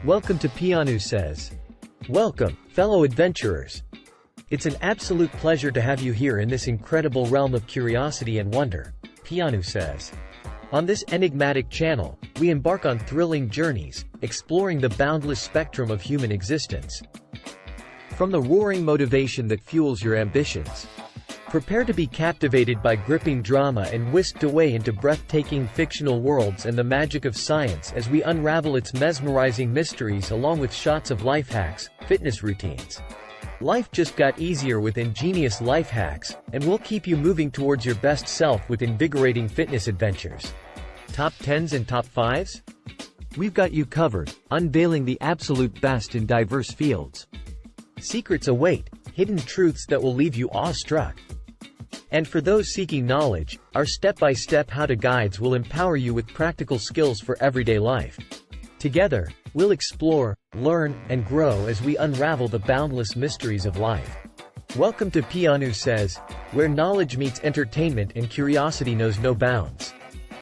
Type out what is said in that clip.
Welcome to PianuSays. Welcome, fellow adventurers. It's an absolute pleasure to have you here in this incredible realm of curiosity and wonder. PianuSays. On this enigmatic channel, we embark on thrilling journeys, exploring the boundless spectrum of human existence. From the roaring motivation that fuels your ambitions, prepare to be captivated by gripping drama and whisked away into breathtaking fictional worlds and the magic of science as we unravel its mesmerizing mysteries along with shots of life hacks, fitness routines. Life just got easier with ingenious life hacks, and we'll keep you moving towards your best self with invigorating fitness adventures. Top 10s and top 5s? We've got you covered, unveiling the absolute best in diverse fields. Secrets await, hidden truths that will leave you awestruck. And for those seeking knowledge, our step-by-step how-to guides will empower you with practical skills for everyday life. Together, we'll explore, learn, and grow as we unravel the boundless mysteries of life. Welcome to PianuSays, where knowledge meets entertainment and curiosity knows no bounds.